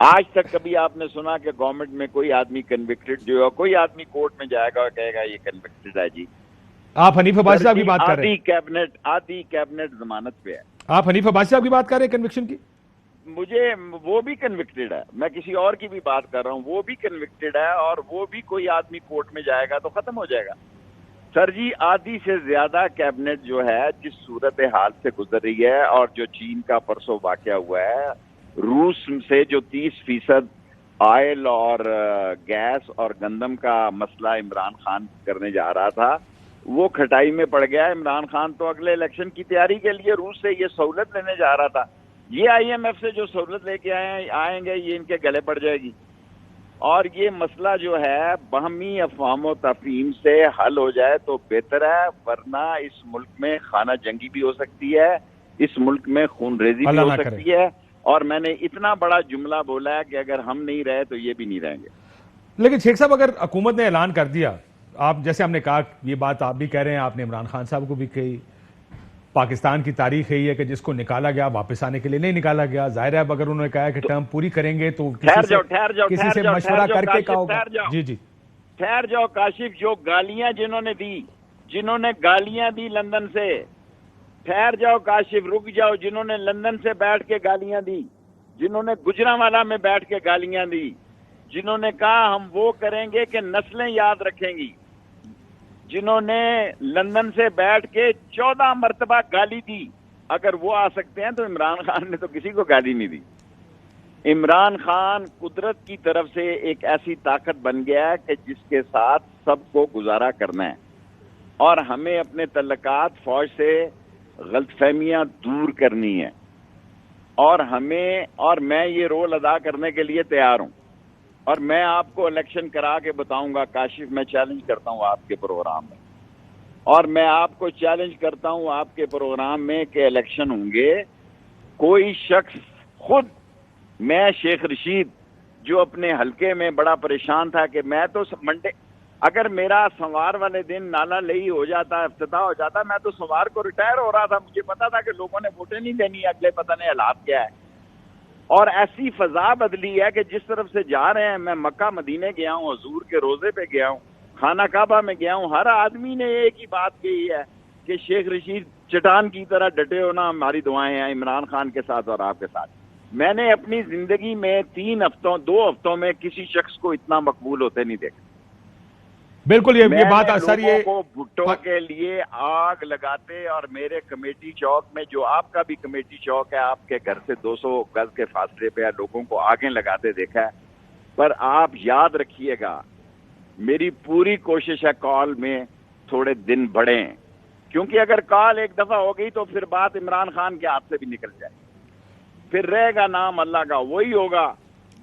آج تک کبھی آپ نے سنا کہ گورنمنٹ میں کوئی آدمی کنوکٹڈ جو ہے، کوئی آدمی کورٹ میں جائے گا اور کہے گا یہ کنوکٹڈ ہے جی؟ آپ حنیف عباسی صاحب کی بات کر رہے ہیں؟ آدھی کیبنٹ ضمانت پہ ہے. آپ حنیف عباسی صاحب کی بات کر رہے ہیں کنوکشن کی؟ مجھے وہ بھی کنوکٹڈ ہے، میں کسی اور کی بھی بات کر رہا ہوں، وہ بھی کنوکٹڈ ہے، اور وہ بھی کوئی آدمی کورٹ میں جائے گا تو ختم ہو جائے گا. سر جی آدھی سے زیادہ کیبنٹ جو ہے جس صورت حال سے گزر رہی ہے، اور جو چین کا پرسوں واقعہ ہوا ہے، روس سے جو 30% آئل اور گیس اور گندم کا مسئلہ عمران خان کرنے جا رہا تھا، وہ کھٹائی میں پڑ گیا. عمران خان تو اگلے الیکشن کی تیاری کے لیے روس سے یہ سہولت لینے جا رہا تھا. یہ آئی ایم ایف سے جو سہولت لے کے آئیں گے یہ ان کے گلے پڑ جائے گی. اور یہ مسئلہ جو ہے باہمی افہام و تفہیم سے حل ہو جائے تو بہتر ہے، ورنہ اس ملک میں خانہ جنگی بھی ہو سکتی ہے، اس ملک میں خون ریزی بھی ہو سکتی ہے. اور میں نے اتنا بڑا جملہ بولا ہے کہ اگر ہم نہیں رہے تو یہ بھی نہیں رہیں گے. لیکن شیخ صاحب اگر حکومت نے اعلان کر دیا، آپ جیسے ہم نے کہا یہ بات آپ بھی کہہ رہے ہیں، آپ نے عمران خان صاحب کو بھی کہی، پاکستان کی تاریخ یہی ہے کہ جس کو نکالا گیا واپس آنے کے لیے نہیں نکالا گیا. ظاہر ہے اب اگر انہوں نے کہا کہ ٹرم پوری کریں گے تو کسی سے مشورہ کر کے کہا ہوگا. جی جی ٹھہر جاؤ کاشف. جو گالیاں جنہوں نے گالیاں دی لندن سے، ٹھہر جاؤ کاشف، رک جاؤ. جنہوں نے لندن سے بیٹھ کے گالیاں دی، جنہوں نے گجرانوالہ میں بیٹھ کے گالیاں دی، جنہوں نے کہا ہم وہ کریں گے کہ نسلیں یاد رکھیں گی، جنہوں نے لندن سے بیٹھ کے 14 مرتبہ گالی دی، اگر وہ آ سکتے ہیں تو عمران خان نے تو کسی کو گالی نہیں دی. عمران خان قدرت کی طرف سے ایک ایسی طاقت بن گیا ہے کہ جس کے ساتھ سب کو گزارا کرنا ہے، اور ہمیں اپنے تعلقات فوج سے غلط فہمیاں دور کرنی ہے، اور میں یہ رول ادا کرنے کے لیے تیار ہوں. اور میں آپ کو الیکشن کرا کے بتاؤں گا کاشف. میں چیلنج کرتا ہوں آپ کے پروگرام میں، اور میں آپ کو چیلنج کرتا ہوں آپ کے پروگرام میں کہ الیکشن ہوں گے، کوئی شخص خود، میں شیخ رشید جو اپنے حلقے میں بڑا پریشان تھا کہ میں تو منڈے، اگر میرا سوار والے دن نالا لئی ہو جاتا، افتتاح ہو جاتا، میں تو سوار کو ریٹائر ہو رہا تھا. مجھے پتا تھا کہ لوگوں نے ووٹیں نہیں دینی، اگلے پتہ نہیں حالات کیا ہے. اور ایسی فضا بدلی ہے کہ جس طرف سے جا رہے ہیں، میں مکہ مدینے گیا ہوں، حضور کے روزے پہ گیا ہوں، خانہ کعبہ میں گیا ہوں، ہر آدمی نے ایک ہی بات کہی ہے کہ شیخ رشید چٹان کی طرح ڈٹے ہونا، ہماری دعائیں ہیں عمران خان کے ساتھ اور آپ کے ساتھ. میں نے اپنی زندگی میں 2 ہفتوں میں کسی شخص کو اتنا مقبول ہوتے نہیں دیکھا. بالکل یہ بات سر، یہ لوگوں کو بھٹو کے لیے آگ لگاتے، اور میرے کمیٹی چوک میں، جو آپ کا بھی کمیٹی چوک ہے، آپ کے گھر سے 200 گز کے فاصلے پہ لوگوں کو آگیں لگاتے دیکھا ہے. پر آپ یاد رکھیے گا، میری پوری کوشش ہے کال میں تھوڑے دن بڑھیں، کیونکہ اگر کال ایک دفعہ ہو گئی تو پھر بات عمران خان کے ہاتھ سے بھی نکل جائے، پھر رہے گا نام اللہ کا، وہی ہوگا،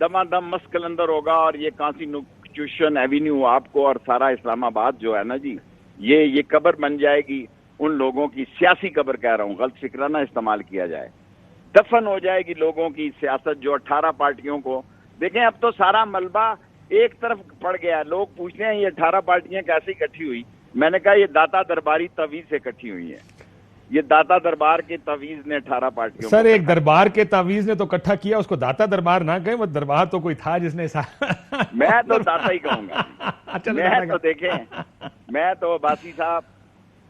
دمادم مست کلندر ہوگا. اور یہ کانسٹیٹیوشن ایوینیو آپ کو اور سارا اسلام آباد جو ہے نا جی، یہ قبر بن جائے گی ان لوگوں کی، سیاسی قبر کہہ رہا ہوں، غلط فکرانہ استعمال کیا جائے. دفن ہو جائے گی لوگوں کی سیاست، جو 18 پارٹیوں کو دیکھیں. اب تو سارا ملبہ ایک طرف پڑ گیا. لوگ پوچھتے ہیں یہ 18 پارٹیاں کیسے اکٹھی ہوئی؟ میں نے کہا یہ داتا درباری تعویذ سے اکٹھی ہوئی ہیں. یہ داتا دربار کے تعویذ نے 18 پارٹیوں سر، ایک دربار کے تعویذ نے تو اکٹھا کیا، اس کو داتا دربار نہ کہیں، وہ دربار تو کوئی تھا جس نے میں تو داتا ہی کہوں گا. میں تو دیکھیں، میں تو عباسی صاحب،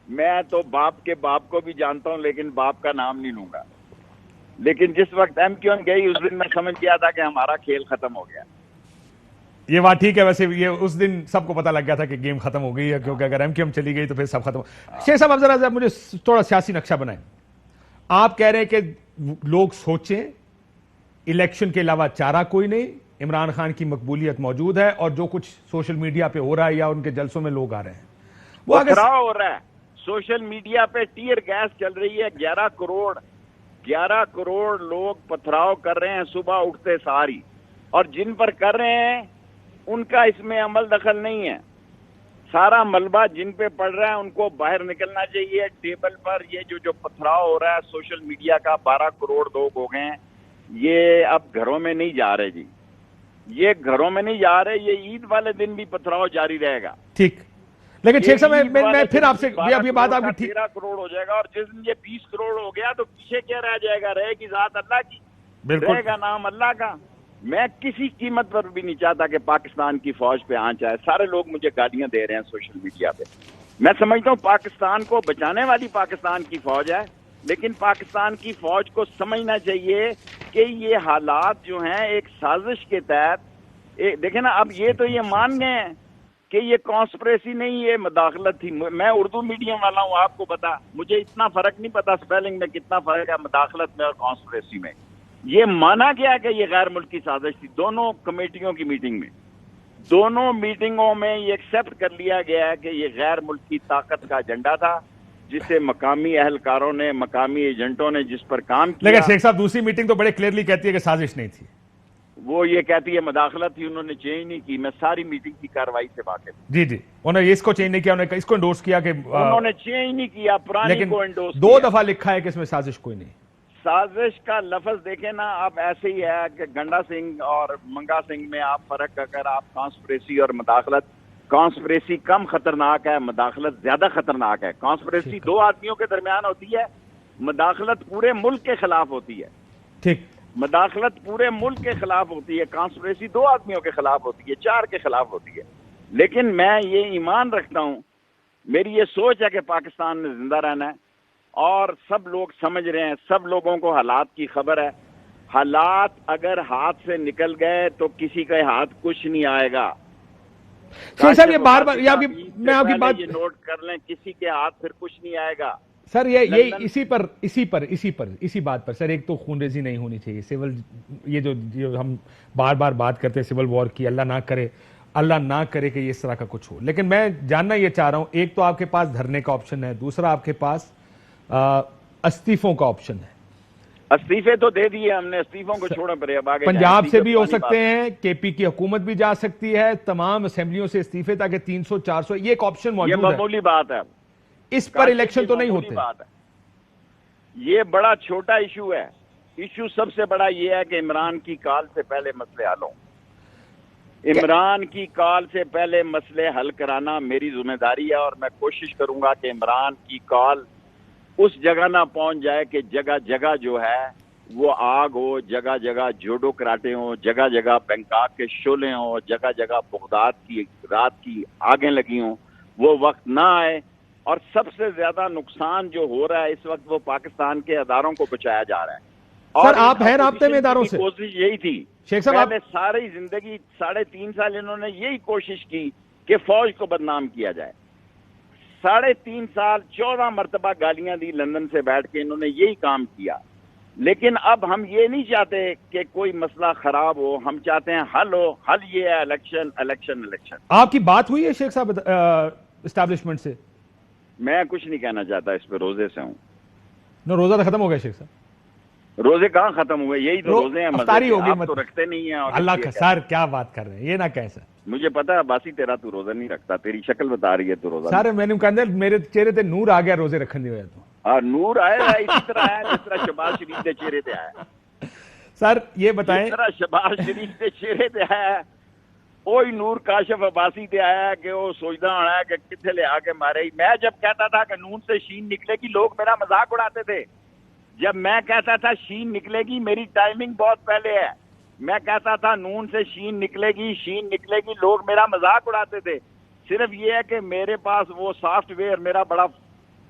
میں تو باپ کے باپ کو بھی جانتا ہوں، لیکن باپ کا نام نہیں لوں گا. لیکن جس وقت ایم کیو ایم گئی، اس دن میں سمجھ گیا تھا کہ ہمارا کھیل ختم ہو گیا. یہ بات ٹھیک ہے. ویسے یہ اس دن سب کو پتہ لگ گیا تھا کہ گیم ختم ہو گئی ہے، کیونکہ اگر ایم کیو ایم چلی گئی تو پھر سب ختم. شیخ صاحب اب ذرا مجھے تھوڑا سیاسی نقشہ بنائیں. آپ کہہ رہے ہیں کہ لوگ سوچیں الیکشن کے علاوہ چارہ کوئی نہیں، عمران خان کی مقبولیت موجود ہے، اور جو کچھ سوشل میڈیا پہ ہو رہا ہے یا ان کے جلسوں میں لوگ آ رہے ہیں، وہ پتھراؤ ہو رہا ہے. سوشل میڈیا پہ ٹیئر گیس چل رہی ہے. 11 کروڑ لوگ پتھراؤ کر رہے ہیں صبح اٹھتے ساری، اور جن پر کر رہے ہیں ان کا اس میں عمل دخل نہیں ہے. سارا ملبہ جن پہ پڑ رہا ہے ان کو باہر نکلنا چاہیے. ٹیبل پر یہ جو پتھراؤ ہو رہا ہے سوشل میڈیا کا، 12 کروڑ لوگ ہو گئے ہیں، یہ اب گھروں میں نہیں جا رہے جی، یہ گھروں میں نہیں جا رہے. یہ عید والے دن بھی پتھراؤ جاری رہے گا. ٹھیک. لیکن شیخ صاحب میں پھر آپ سے یہ بات آپ کی 13 کروڑ ہو جائے گا، اور جس دن یہ 20 کروڑ ہو گیا تو پیچھے کیا رہ جائے گا؟ رہے گی ذات اللہ کی، رہے گا نام اللہ کا. میں کسی قیمت پر بھی نہیں چاہتا کہ پاکستان کی فوج پہ آنچ آئے. سارے لوگ مجھے گالیاں دے رہے ہیں سوشل میڈیا پہ. میں سمجھتا ہوں پاکستان کو بچانے والی پاکستان کی فوج ہے, لیکن پاکستان کی فوج کو سمجھنا چاہیے کہ یہ حالات جو ہیں ایک سازش کے تحت, دیکھیں نا, اب یہ تو یہ مان گئے ہیں کہ یہ کانسپریسی نہیں, یہ مداخلت تھی. میں اردو میڈیم والا ہوں, آپ کو پتا, مجھے اتنا فرق نہیں پتا اسپیلنگ میں کتنا فرق ہے مداخلت میں اور کانسپریسی میں. یہ مانا گیا کہ یہ غیر ملکی سازش تھی دونوں کمیٹیوں کی میٹنگ میں. دونوں میٹنگوں میں یہ ایکسیپٹ کر لیا گیا ہے کہ یہ غیر ملکی طاقت کا ایجنڈا تھا, جسے مقامی اہلکاروں نے, مقامی ایجنٹوں نے جس پر کام کیا. لیکن شیخ صاحب دوسری میٹنگ تو بڑے کلیئرلی کہتی ہے کہ سازش نہیں تھی. وہ یہ کہتی ہے مداخلت تھی, انہوں نے چینج نہیں کی. میں ساری میٹنگ کی کاروائی سے واقف ہوں. جی جی, انہوں نے اس کو چینج نہیں کیا, انہوں نے اس کو انڈورس کیا کہ انہوں نے چینج نہیں کیا, پرانی لیکن کو انڈورس کیا. 2 دفعہ لکھا ہے کہ اس میں سازش کوئی نہیں. سازش کا لفظ دیکھیں نا آپ, ایسے ہی ہے کہ گنڈا سنگھ اور منگا سنگھ میں آپ فرق, اگر آپ کانسپریسی اور مداخلت, کانسپریسی کم خطرناک ہے, مداخلت زیادہ خطرناک ہے. کانسپریسی 2 آدمیوں کے درمیان ہوتی ہے, مداخلت پورے ملک کے خلاف ہوتی ہے. ٹھیک, مداخلت پورے ملک کے خلاف ہوتی ہے, کانسپریسی 2 آدمیوں کے خلاف ہوتی ہے, 4 کے خلاف ہوتی ہے. لیکن میں یہ ایمان رکھتا ہوں, میری یہ سوچ ہے کہ پاکستان میں زندہ رہنا ہے, اور سب لوگ سمجھ رہے ہیں, سب لوگوں کو حالات کی خبر ہے. حالات اگر ہاتھ سے نکل گئے تو کسی کا ہاتھ کچھ نہیں آئے گا. شیخ صاحب یہ بار بار میں آپ کی بات یہ نوٹ کر لیں, کسی کے ہاتھ پھر کچھ نہیں آئے گا. سر یہ اسی بات پر سر, ایک تو خون ریزی نہیں ہونی چاہیے. سول یہ جو ہم بار بار بات کرتے ہیں سول وار کی, اللہ نہ کرے کہ یہ اس طرح کا کچھ ہو. لیکن میں جاننا یہ چاہ رہا ہوں, ایک تو آپ کے پاس دھرنے کا آپشن ہے, دوسرا آپ کے پاس استعفوں کا آپشن ہے. استعفے تو دے دیے ہم نے, استعفوں کو چھوڑا پڑے, اب آگے پنجاب سے بھی ہو سکتے ہیں, کے پی کی حکومت بھی جا سکتی ہے, تمام اسمبلیوں سے استعفے تاکہ 300-400, یہ ایک آپشن موجود ہے. یہ معمولی بات ہے, اس پر الیکشن تو نہیں ہوتے. یہ بڑا چھوٹا ایشو ہے. ایشو سب سے بڑا یہ ہے کہ عمران کی کال سے پہلے مسئلے حل ہوں. عمران کی کال سے پہلے مسئلے حل کرانا میری ذمہ داری ہے, اور میں کوشش کروں گا کہ عمران کی کال اس جگہ نہ پہنچ جائے کہ جگہ جگہ جو ہے وہ آگ ہو, جگہ جگہ جوڈو کراٹے ہوں, جگہ جگہ بینکاک کے شعلے ہوں, جگہ جگہ بغداد کی رات کی آگیں لگی ہوں. وہ وقت نہ آئے, اور سب سے زیادہ نقصان جو ہو رہا ہے اس وقت وہ پاکستان کے اداروں کو بچایا جا رہا ہے. سر آپ ہیں رابطے میں اداروں سے؟ کوشش یہی تھی شیخ صاحب, پہلے ساری زندگی 3.5 سال انہوں نے یہی کوشش کی کہ فوج کو بدنام کیا جائے. 3.5 سال 14 مرتبہ گالیاں دی لندن سے بیٹھ کے, انہوں نے یہی کام کیا. لیکن اب ہم یہ نہیں چاہتے کہ کوئی مسئلہ خراب ہو, ہم چاہتے ہیں حل ہو. حل یہ ہے الیکشن الیکشن الیکشن. آپ کی بات ہوئی ہے شیخ صاحب اسٹیبلشمنٹ سے؟ میں کچھ نہیں کہنا چاہتا اس پہ, روزے سے ہوں. روزہ تو ختم ہو گیا شیخ صاحب. روزے کہاں ختم ہوئے, یہی تو روزے ہیں. افطاری ہوگی, آپ تو رکھتے نہیں ہیں. اللہ کا سر کیا بات کر رہے ہیں, یہ نہ کہیں سر. مجھے پتا ہے باسی تیرا تو روزہ نہیں رکھتا, تیری شکل بتا رہی ہے تو روزہ. سر میں نے کہا میرے چہرے تے نور آ گیا روزے رکھنے دی وجہ تو. نور آیا ہے اسی طرح ہے جس طرح شہباز شریف کے چہرے تے آیا. سر یہ بتائیں, جس طرح شہباز شریف کے چہرے تے آیا وہی نور کاشف عباسی تے آیا کہ وہ سوچتا ہونا ہے کہ کتنے لے آ کے مارے. میں جب کہتا تھا کہ نون سے شین نکلے گی لوگ میرا مذاق اڑاتے تھے. جب میں کہتا تھا شین نکلے گی, میری ٹائمنگ بہت پہلے ہے, میں کہتا تھا نون سے شین نکلے گی لوگ میرا مذاق اڑاتے تھے. صرف یہ ہے کہ میرے پاس وہ سافٹ ویئر میرا بڑا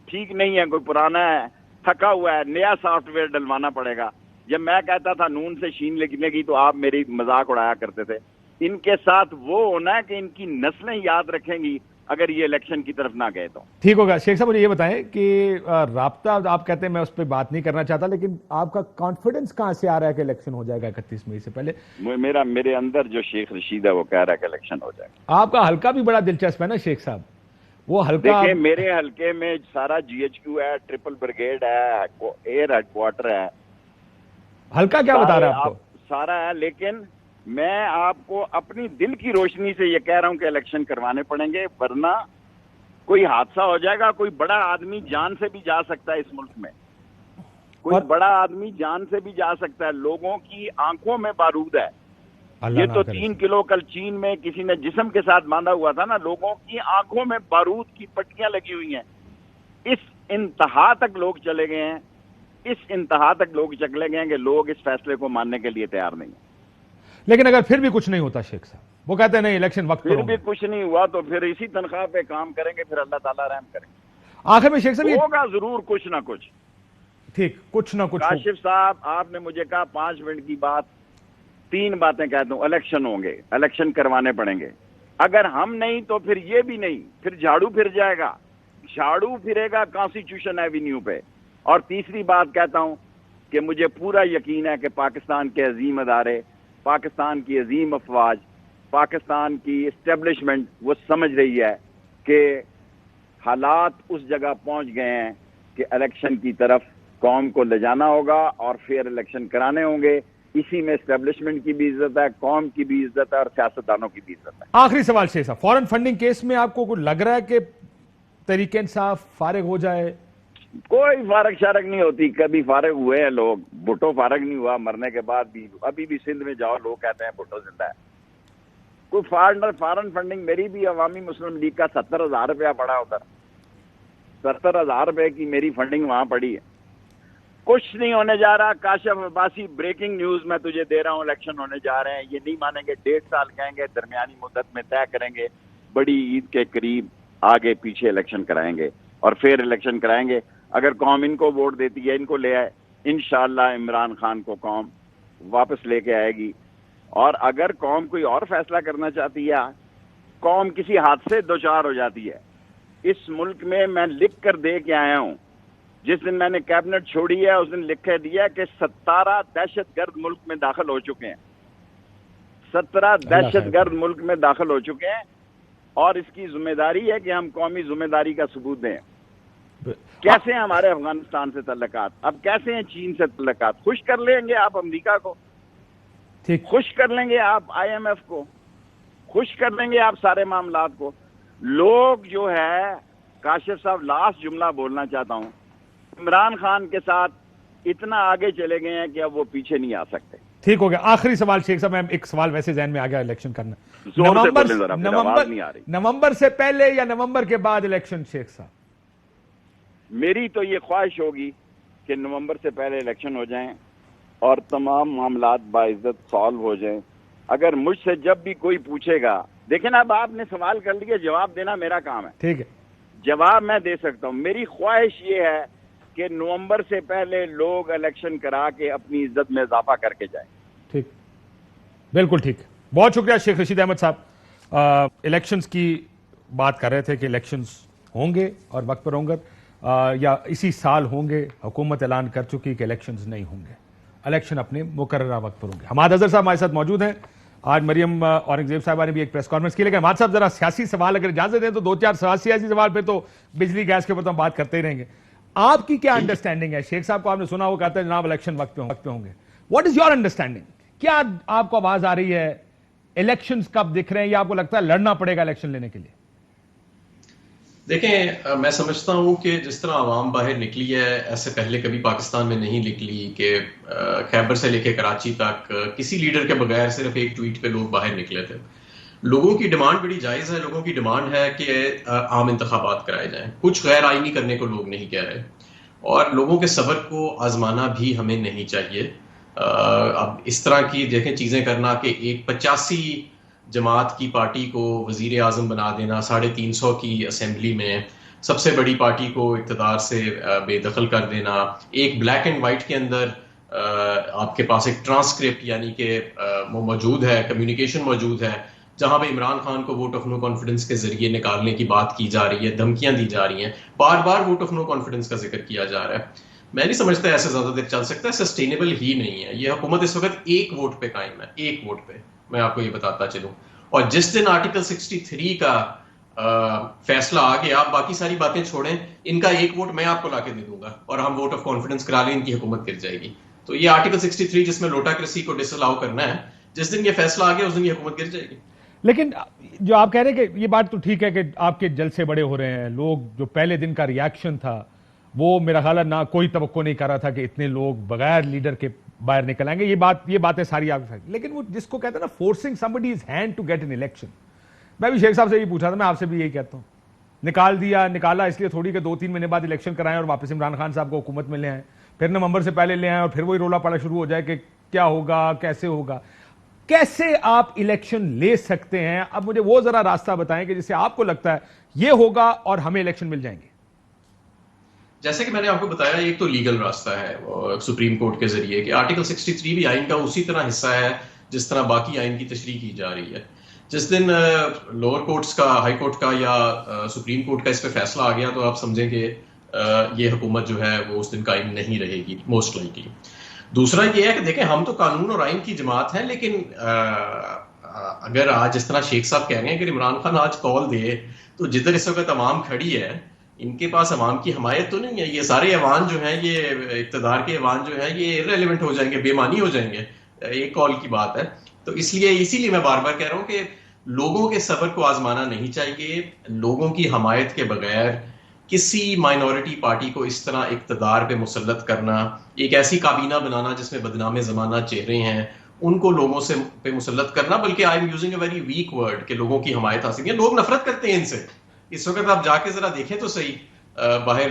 ٹھیک نہیں ہے, کوئی پرانا ہے, تھکا ہوا ہے, نیا سافٹ ویئر ڈلوانا پڑے گا. جب میں کہتا تھا نون سے شین نکلے گی تو آپ میری مذاق اڑایا کرتے تھے. ان کے ساتھ وہ ہونا ہے کہ ان کی نسلیں یاد رکھیں گی اگر یہ الیکشن کی طرف نہ گئے تو. ٹھیک ہوگا. شیخ صاحب مجھے یہ بتائیں کہ رابطہ آپ کہتے ہیں, میں اس پہ بات نہیں کرنا چاہتا, لیکن آپ کا کانفیڈنس کہاں سے آ رہا ہے کہ الیکشن ہو جائے گا 31 مئی سے پہلے؟ میرے اندر جو شیخ رشید ہے وہ کہہ رہا ہے کہ الیکشن ہو جائے گا. آپ کا حلقہ بھی بڑا دلچسپ ہے نا شیخ صاحب, وہ حلقہ دیکھیں میرے حلقے میں سارا GHQ ہے, ٹرپل بریگیڈ ہے, ایئر ہیڈ کوارٹر ہے. حلقہ کیا بتا رہا ہے آپ کو؟ سارا ہے, لیکن میں آپ کو اپنی دل کی روشنی سے یہ کہہ رہا ہوں کہ الیکشن کروانے پڑیں گے, ورنہ کوئی حادثہ ہو جائے گا. کوئی بڑا آدمی جان سے بھی جا سکتا ہے اس ملک میں, کوئی بڑا آدمی جان سے بھی جا سکتا ہے. لوگوں کی آنکھوں میں بارود ہے. یہ تو 3 کلو کل چین میں کسی نے جسم کے ساتھ باندھا ہوا تھا نا. لوگوں کی آنکھوں میں بارود کی پٹیاں لگی ہوئی ہیں. اس انتہا تک لوگ چلے گئے ہیں کہ لوگ اس فیصلے کو ماننے کے لیے تیار نہیں ہیں. لیکن اگر پھر بھی کچھ نہیں ہوتا شیخ صاحب، وہ کہتے ہیں نہیں الیکشن وقت پر پھر ہوں بھی گے، کچھ نہیں ہوا تو پھر اسی تنخواہ پہ کام کریں گے، پھر اللہ تعالیٰ رحم کریں گے، آخر میں شیخ صاحب یہ ہوگا ضرور کچھ نہ کچھ۔ ٹھیک کچھ نہ کچھ ہو۔ کاشف صاحب آپ نے مجھے کہا 5 منٹ کی بات، 3 باتیں کہتا ہوں، الیکشن ہوں گے، الیکشن کروانے پڑیں گے، اگر ہم نہیں تو پھر یہ بھی نہیں، پھر جھاڑو پھر جائے گا، جھاڑو پھرے گا کانسٹیٹیوشن ایوینیو پہ۔ اور تیسری بات کہتا ہوں کہ مجھے پورا یقین ہے کہ پاکستان کے عظیم ادارے، پاکستان کی عظیم افواج، پاکستان کی اسٹیبلشمنٹ وہ سمجھ رہی ہے کہ حالات اس جگہ پہنچ گئے ہیں کہ الیکشن کی طرف قوم کو لے جانا ہوگا اور پھر الیکشن کرانے ہوں گے۔ اسی میں اسٹیبلشمنٹ کی بھی عزت ہے، قوم کی بھی عزت ہے اور سیاستدانوں کی بھی عزت ہے۔ آخری سوال شیخ صاحب، فورن فنڈنگ کیس میں آپ کو کچھ لگ رہا ہے کہ تحریک انصاف فارغ ہو جائے؟ کوئی فارغ شارغ نہیں ہوتی، کبھی فارغ ہوئے ہیں لوگ، بھٹو فارغ نہیں ہوا مرنے کے بعد بھی، ابھی بھی سندھ میں جاؤ لوگ کہتے ہیں بھٹو زندہ ہے۔ کوئی فارن فنڈنگ، میری بھی عوامی مسلم لیگ کا 70,000 روپیہ پڑا ادھر، 70,000 روپے کی میری فنڈنگ وہاں پڑی ہے۔ کچھ نہیں ہونے جا رہا۔ کاشف عباسی بریکنگ نیوز میں تجھے دے رہا ہوں، الیکشن ہونے جا رہے ہیں، یہ نہیں مانیں گے، 1.5 سال کہیں گے، درمیانی مدت میں طے کریں گے، بڑی عید کے قریب آگے پیچھے الیکشن کرائیں گے اور پھر الیکشن کرائیں گے۔ اگر قوم ان کو ووٹ دیتی ہے، ان کو لے آئے، انشاءاللہ عمران خان کو قوم واپس لے کے آئے گی۔ اور اگر قوم کوئی اور فیصلہ کرنا چاہتی ہے، قوم کسی حادثے دوچار ہو جاتی ہے، اس ملک میں میں لکھ کر دے کے آیا ہوں، جس دن میں نے کیبنٹ چھوڑی ہے اس دن لکھ دیا کہ 17 دہشت گرد ملک میں داخل ہو چکے ہیں، 17 دہشت گرد ملک میں داخل ہو چکے ہیں، اور اس کی ذمہ داری ہے کہ ہم قومی ذمہ داری کا ثبوت دیں۔ کیسے ہیں ہمارے افغانستان سے تعلقات، اب کیسے ہیں چین سے تعلقات؟ خوش کر لیں گے آپ امریکہ کو، ٹھیک، خوش کر لیں گے آپ IMF کو، خوش کر لیں گے آپ سارے معاملات کو۔ لوگ جو ہے، کاشف صاحب لاسٹ جملہ بولنا چاہتا ہوں، عمران خان کے ساتھ اتنا آگے چلے گئے ہیں کہ اب وہ پیچھے نہیں آ سکتے۔ ٹھیک ہو گیا۔ آخری سوال شیخ صاحب، میں ایک سوال ویسے ذہن میں آ گیا الیکشن کرنا، زور سے بولیں ذرا، پھر آواز نہیں آ رہی۔ نومبر سے پہلے یا نومبر کے بعد الیکشن شیخ صاحب؟ میری تو یہ خواہش ہوگی کہ نومبر سے پہلے الیکشن ہو جائیں اور تمام معاملات باعزت سالو ہو جائیں۔ اگر مجھ سے جب بھی کوئی پوچھے گا، دیکھیں اب آپ نے سوال کر لیا، جواب دینا میرا کام ہے، ٹھیک ہے، جواب میں دے سکتا ہوں۔ میری خواہش یہ ہے کہ نومبر سے پہلے لوگ الیکشن کرا کے اپنی عزت میں اضافہ کر کے جائیں۔ ٹھیک، بالکل ٹھیک۔ بہت شکریہ شیخ رشید احمد صاحب۔ الیکشنز کی بات کر رہے تھے کہ الیکشنز ہوں گے اور وقت پر ہوں گے، یا اسی سال ہوں گے، حکومت اعلان کر چکی کہ الیکشنز نہیں ہوں گے، الیکشن اپنے مقررہ وقت پر ہوں گے۔ حماد اظہر صاحب ہمارے ساتھ موجود ہیں، آج مریم اورنگزیب صاحبہ نے بھی ایک پریس کانفرنس کی، لیکن حماد صاحب ذرا سیاسی سوال اگر اجازت دیں تو 2-4 سیاسی سوال پہ تو بجلی گیس کے اوپر تو ہم بات کرتے ہی رہیں گے۔ آپ کی کیا انڈرسٹینڈنگ ہے؟ شیخ صاحب کو آپ نے سنا، وہ کہتے ہیں جناب الیکشن وقت پہ ہوں گے، واٹ از یور انڈرسٹینڈنگ؟ کیا آپ کو آواز آ رہی ہے الیکشنز کب دکھ رہے ہیں، یا آپ کو لگتا ہے لڑنا پڑے گا الیکشن لینے کے لیے؟ دیکھیں، میں سمجھتا ہوں کہ جس طرح عوام باہر نکلی ہے، ایسے پہلے کبھی پاکستان میں نہیں نکلی کہ خیبر سے لے کے کراچی تک کسی لیڈر کے بغیر صرف ایک ٹویٹ پہ لوگ باہر نکلے تھے۔ لوگوں کی ڈیمانڈ بڑی جائز ہے، لوگوں کی ڈیمانڈ ہے کہ عام انتخابات کرائے جائیں، کچھ غیر آئینی کرنے کو لوگ نہیں کہہ رہے، اور لوگوں کے صبر کو آزمانا بھی ہمیں نہیں چاہیے۔ اب اس طرح کی دیکھیں چیزیں کرنا کہ ایک 85 جماعت کی پارٹی کو وزیر اعظم بنا دینا، 350 کی اسمبلی میں سب سے بڑی پارٹی کو اقتدار سے بے دخل کر دینا، ایک بلیک اینڈ وائٹ کے اندر آپ کے پاس ایک ٹرانسکرپٹ یعنی کہ وہ موجود ہے، کمیونیکیشن موجود ہے، جہاں پہ عمران خان کو ووٹ آف نو کانفیڈنس کے ذریعے نکالنے کی بات کی جا رہی ہے، دھمکیاں دی جا رہی ہیں، بار بار ووٹ آف نو کانفیڈنس کا ذکر کیا جا رہا ہے۔ میں نہیں سمجھتا ایسے زیادہ دیر چل سکتا ہے، سسٹینیبل ہی نہیں ہے۔ یہ حکومت اس وقت ایک ووٹ پہ قائم ہے، ایک ووٹ پہ، میں آپ کو یہ بتاتا چلوں، اور جس دن آرٹیکل 63 کا فیصلہ آ گیا، آپ باقی ساری باتیں چھوڑیں، ان کا ایک ووٹ میں آپ کو لا کے دے دوں گا اور ہم ووٹ آف کانفیڈنس کرا لیں، ان کی حکومت گر جائے گی۔ تو یہ آرٹیکل 63 جس میں لوٹاکریسی کو ڈس الاؤ کرنا ہے، جس دن یہ فیصلہ آ گیا اس دن یہ حکومت گر جائے گی۔ لیکن جو آپ کہہ رہے ہیں کہ یہ بات تو ٹھیک ہے کہ آپ کے جلسے بڑے ہو رہے ہیں، لوگ جو پہلے دن کا ریاکشن تھا وہ میرا خیال ہے نہ کوئی توقع نہیں کر رہا تھا کہ اتنے لوگ بغیر لیڈر کے باہر نکل آئیں گے، یہ باتیں ساری آپ، لیکن وہ جس کو کہتے ہیں نا forcing somebody's hand to get an election، میں بھی شیخ صاحب سے یہ پوچھا تھا، میں آپ سے بھی یہی کہتا ہوں، نکالا اس لیے تھوڑی کہ 2-3 مہینے بعد الیکشن کرائیں اور واپس عمران خان صاحب کو حکومت میں لے آئیں، پھر نومبر سے پہلے لے آئیں اور پھر وہی رولا پڑا شروع ہو جائے کہ کیا ہوگا، کیسے ہوگا۔ کیسے آپ الیکشن لے سکتے ہیں؟ اب مجھے وہ ذرا راستہ بتائیں کہ جسے آپ کو لگتا ہے یہ ہوگا اور ہمیں الیکشن مل جائیں گے. جیسے کہ میں نے آپ کو بتایا ایک تو لیگل راستہ ہے سپریم کورٹ کے ذریعے کہ آرٹیکل 63 بھی آئین کا اسی طرح حصہ ہے جس طرح باقی آئین کی تشریح کی جا رہی ہے. جس دن لوور کورٹس کا، ہائی کورٹ کا یا سپریم کورٹ کا اس پہ فیصلہ آ گیا تو آپ سمجھیں کہ یہ حکومت جو ہے وہ اس دن قائم نہیں رہے گی موسٹ لائکلی. دوسرا یہ ہے کہ دیکھیں ہم تو قانون اور آئین کی جماعت ہیں، لیکن اگر آج جس طرح شیخ صاحب کہہ رہے ہیں کہ عمران خان آج کال دے تو جدھر اس وقت عوام کھڑی ہے ان کے پاس عوام کی حمایت تو نہیں ہے. یہ سارے ایوان جو ہیں، یہ اقتدار کے ایوان جو ہیں، یہ ریلیونٹ ہو جائیں گے، بے معنی ہو جائیں گے. ایک کال کی بات ہے. تو اسی لیے میں بار بار کہہ رہا ہوں کہ لوگوں کے صبر کو آزمانا نہیں چاہیے. لوگوں کی حمایت کے بغیر کسی مائنورٹی پارٹی کو اس طرح اقتدار پہ مسلط کرنا، ایک ایسی کابینہ بنانا جس میں بدنام زمانہ چہرے ہیں، ان کو لوگوں سے پہ مسلط کرنا، بلکہ I am using a very weak word کہ لوگوں کی حمایت حاصل ہے. لوگ نفرت کرتے ہیں ان سے. اس وقت آپ جا کے ذرا دیکھیں تو صحیح باہر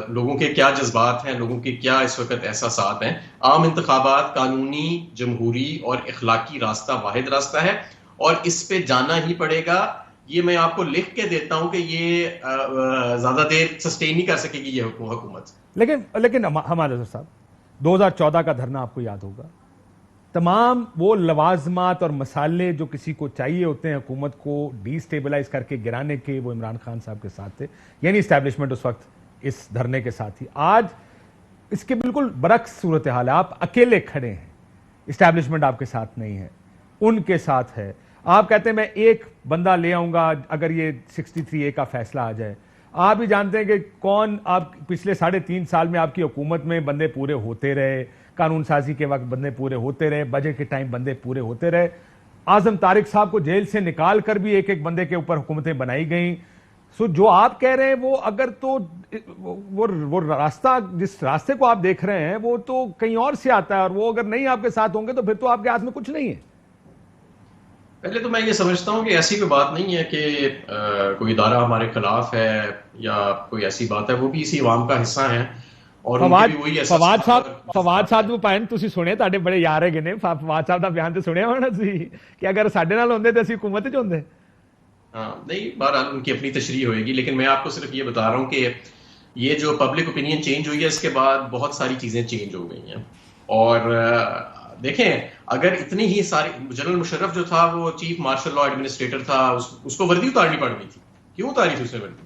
لوگوں کے کیا جذبات ہیں، لوگوں کے کیا اس وقت احساسات ہیں. عام انتخابات قانونی، جمہوری اور اخلاقی راستہ واحد راستہ ہے اور اس پہ جانا ہی پڑے گا. یہ میں آپ کو لکھ کے دیتا ہوں کہ یہ زیادہ دیر سسٹین نہیں کر سکے گی یہ حکومت. لیکن ہمارے صاحب 2014 کا دھرنا آپ کو یاد ہوگا. تمام وہ لوازمات اور مسالے جو کسی کو چاہیے ہوتے ہیں حکومت کو ڈی سٹیبلائز کر کے گرانے کے، وہ عمران خان صاحب کے ساتھ تھے. یعنی اسٹیبلشمنٹ اس وقت اس دھرنے کے ساتھ تھی. آج اس کے بالکل برعکس صورتحال ہے. آپ اکیلے کھڑے ہیں، اسٹیبلشمنٹ آپ کے ساتھ نہیں ہے، ان کے ساتھ ہے. آپ کہتے ہیں میں ایک بندہ لے آؤں گا اگر یہ 63A کا فیصلہ آ جائے. آپ بھی جانتے ہیں کہ کون آپ پچھلے 3.5 سال میں آپ کی حکومت میں بندے پورے ہوتے رہے، قانون سازی کے وقت بندے پورے ہوتے رہے، بجٹ کے ٹائم بندے پورے ہوتے رہے. اعظم طارق صاحب کو جیل سے نکال کر بھی ایک بندے کے اوپر حکومتیں بنائی گئیں. سو جو آپ کہہ رہے ہیں وہ اگر تو وہ راستہ، جس راستے کو آپ دیکھ رہے ہیں وہ تو کہیں اور سے آتا ہے، اور وہ اگر نہیں آپ کے ساتھ ہوں گے تو پھر تو آپ کے ہاتھ میں کچھ نہیں ہے. پہلے تو میں یہ سمجھتا ہوں کہ ایسی کوئی بات نہیں ہے کہ کوئی ادارہ ہمارے خلاف ہے یا کوئی ایسی بات ہے. وہ بھی اسی عوام کا حصہ ہیں اور فواد صاحب ਨੂੰ ਭੈਣ ਤੁਸੀਂ ਸੁਣਿਆ, ਤੁਹਾਡੇ ਬੜੇ ਯਾਰ ਹੈਗੇ ਨੇ, ਫਵਾਦ ਸਾਹਿਬ ਦਾ ਬਿਆਨ ਤੇ ਸੁਣਿਆ ਹੋਣਾ ਤੁਸੀਂ کہ اگر ਸਾਡੇ ਨਾਲ ਹੁੰਦੇ ਤੇ ਅਸੀਂ حکومت وچ ہوندے. ہاں نہیں، بہرحال ان کی اپنی تشریح ہوئے گی، لیکن میں آپ کو صرف یہ بتا رہا ہوں کہ یہ جو پبلک اوپینین چینج ہوئی ہے اس کے بعد بہت ساری چیزیں چینج ہو گئی ہیں. اور دیکھیں اگر اتنی ہی ساری، جنرل مشرف جو تھا وہ چیف مارشل لا ایڈمنسٹریٹر تھا، اس کو وردی اتارنی پڑ گئی تھی. کیوں اتاری تھی اس نے وردی؟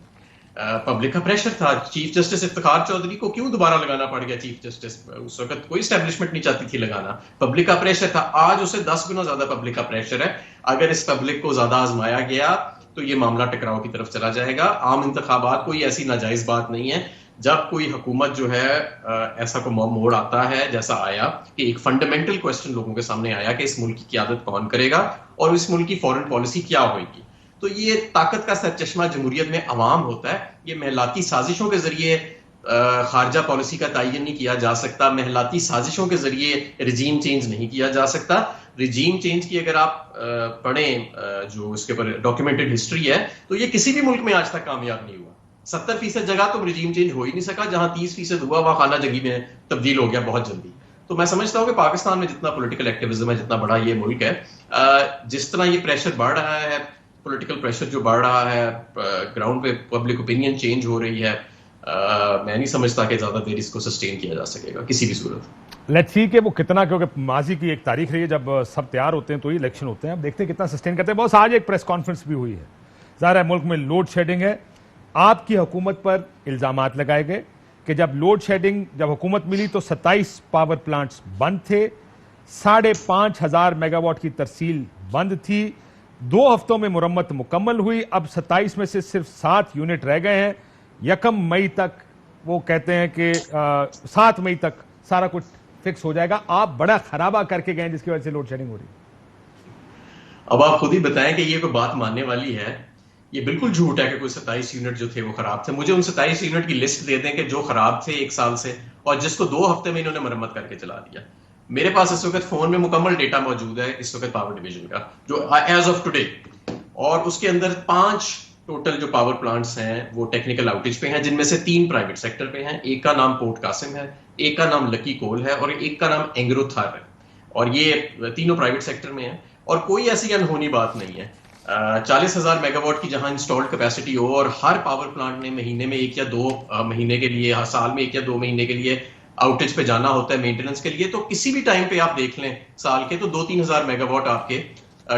پبلک کا پریشر تھا. چیف جسٹس افتخار چودھری کو کیوں دوبارہ لگانا پڑ گیا چیف جسٹس؟ اس وقت کوئی اسٹیبلشمنٹ نہیں چاہتی تھی لگانا، پبلک کا پریشر تھا. آج اسے 10 گنا زیادہ پبلک کا پریشر ہے. اگر اس پبلک کو زیادہ آزمایا گیا تو یہ معاملہ ٹکراؤ کی طرف چلا جائے گا. عام انتخابات کوئی ایسی ناجائز بات نہیں ہے. جب کوئی حکومت جو ہے ایسا کو موڑ آتا ہے جیسا آیا کہ ایک فنڈامنٹل کوسچن لوگوں کے سامنے آیا کہ اس ملک کی قیادت کون کرے گا اور اس ملک کی فورن پالیسی کیا ہوئے گی، تو یہ طاقت کا سرچشمہ جمہوریت میں عوام ہوتا ہے. یہ محلاتی سازشوں کے ذریعے خارجہ پالیسی کا تعین نہیں کیا جا سکتا. محلاتی سازشوں کے ذریعے رجیم چینج نہیں کیا جا سکتا. رجیم چینج کی اگر آپ پڑھیں جو اس کے اوپر ڈاکیومنٹڈ ہسٹری ہے تو یہ کسی بھی ملک میں آج تک کامیاب نہیں ہوا. 70% جگہ تو رجیم چینج ہو ہی نہیں سکا. جہاں 30% ہوا وہاں خانہ جنگی میں تبدیل ہو گیا بہت جلدی. تو میں سمجھتا ہوں کہ پاکستان میں جتنا پولیٹیکل ایکٹیویزم ہے، جتنا بڑا یہ ملک ہے، جس طرح یہ پریشر بڑھ رہا ہے، پولیٹیکل پریشر جو بڑھ رہا ہے، گراؤنڈ پہ پبلک اوپینین چینج ہو رہی ہے، میں نہیں سمجھتا کہ زیادہ دیر اس کو سسٹین کیا جا سکے گا کسی بھی صورت. لیٹس سی کہ وہ کتنا، کیونکہ ماضی کی ایک تاریخ رہی ہے جب سب تیار ہوتے ہیں تو ہی الیکشن ہوتے ہیں. اب دیکھتے ہیں کتنا سسٹین کرتے ہیں. بس آج ایک پریس کانفرنس بھی ہوئی ہے. ظاہر ہے ملک میں لوڈ شیڈنگ ہے. آپ کی حکومت پر الزامات لگائے گئے کہ جب لوڈ شیڈنگ، جب حکومت ملی تو 27 پاور پلانٹس بند تھے، 5,500 میگا واٹ کی ترسیل بند تھی. 2 ہفتوں میں مرمت مکمل ہوئی. اب 27 میں سے صرف 7 یونٹ رہ گئے ہیں. 1 مئی تک وہ کہتے ہیں کہ 7 مئی تک سارا کچھ فکس ہو جائے گا. آپ بڑا خرابہ کر کے گئے جس کی وجہ سے لوڈ شیڈنگ ہو رہی ہے. اب آپ خود ہی بتائیں کہ یہ کوئی بات ماننے والی ہے؟ یہ بالکل جھوٹ ہے کہ کوئی 27 یونٹ جو تھے وہ خراب تھے. مجھے ان 27 یونٹ کی لسٹ دے دیں کہ جو خراب تھے 1 سال سے اور جس کو 2 ہفتے میں انہوں نے مرمت کر کے چلا دیا. میرے پاس اس وقت فون میں مکمل ڈیٹا موجود ہے اس وقت پاور ڈویژن کا جو ایز آف ٹوڈے، اور اس کے اندر 5 ٹوٹل جو پاور پلانٹس ہیں وہ ٹیکنیکل آؤٹیج پہ ہیں، جن میں سے 3 پرائیویٹ سیکٹر پہ ہیں. ایک کا نام پورٹ قاسم ہے، ایک کا نام لکی کول ہے اور ایک کا نام اینگرو تھر ہے. اور یہ تینوں پرائیویٹ سیکٹر میں ہیں. اور کوئی ایسی انہونی بات نہیں ہے. 40,000 میگا واٹ کی جہاں انسٹالڈ کیپیسٹی ہو اور ہر پاور پلانٹ نے مہینے میں 1 یا 2 مہینے کے لیے, سال میں 1 یا 2 مہینے کے لیے آؤٹیج پہ جانا ہوتا ہے مینٹیننس کے لیے, تو کسی بھی ٹائم پہ آپ دیکھ لیں سال کے تو 2-3 ہزار میگا واٹ آپ کے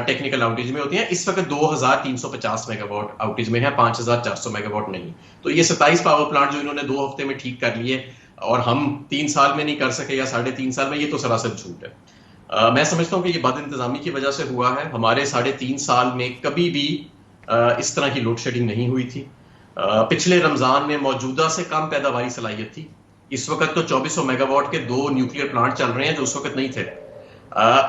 ٹیکنیکل آؤٹیج میں ہوتی ہیں. اس وقت 2350 میگا واٹ آؤٹیج میں ہے, 5400 میگا واٹ نہیں. تو یہ 27 پاور پلانٹ جو انہوں نے 2 ہفتے میں ٹھیک کر لیے اور ہم 3 سال میں نہیں کر سکے یا 3.5 سال میں, یہ تو سراسر جھوٹ ہے. میں سمجھتا ہوں کہ یہ بد انتظامی کی وجہ سے ہوا ہے. ہمارے 3.5 سال میں کبھی بھی اس طرح کی لوڈ شیڈنگ نہیں ہوئی تھی. پچھلے رمضان میں موجودہ سے کم پیداواری صلاحیت تھی. اس وقت تو 2400 میگا واٹ کے 2 نیوکلیر پلانٹ چل رہے ہیں جو اس وقت نہیں تھے.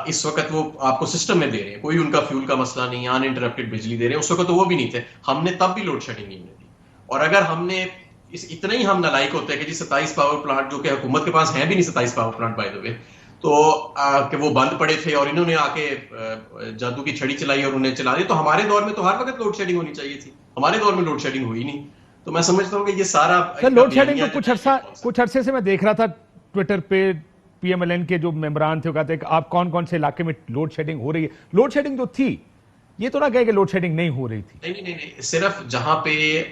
اس وقت وہ آپ کو سسٹم میں دے رہے ہیں, کوئی ان کا فیول کا مسئلہ نہیں, ان انٹرپٹڈ بجلی دے رہے ہیں. اس وقت تو وہ بھی نہیں تھے, ہم نے تب بھی لوڈ شیڈنگ نہیں دی. اور اگر ہم نے اتنا ہی ہم نالائق ہوتے ہیں کہ 27 پاور پلانٹ جو کہ حکومت کے پاس ہیں بھی نہیں 27 پاور پلانٹ بائی دا وے, تو کہ وہ بند پڑے تھے اور انہوں نے آ کے جادو کی چھڑی چلائی اور انہیں چلا دی, تو ہمارے دور میں تو ہر وقت لوڈ شیڈنگ ہونی چاہیے تھی. ہمارے دور میں لوڈ شیڈنگ ہوئی نہیں. تو میں سمجھتا ہوں کہ یہ سارا لوڈ شیڈنگ تو کچھ عرصے سے میں دیکھ رہا تھا ٹویٹر پہ, پی ایم ایل این کے جو ممبران تھے وہ کہتے ہیں کہ آپ کون کون سے علاقے میں لوڈ شیڈنگ ہو رہی ہے. لوڈ شیڈنگ جو تھی, یہ تو نہ کہے کہ لوڈ شیڈنگ نہیں ہو رہی تھی. نہیں, صرف جہاں پہ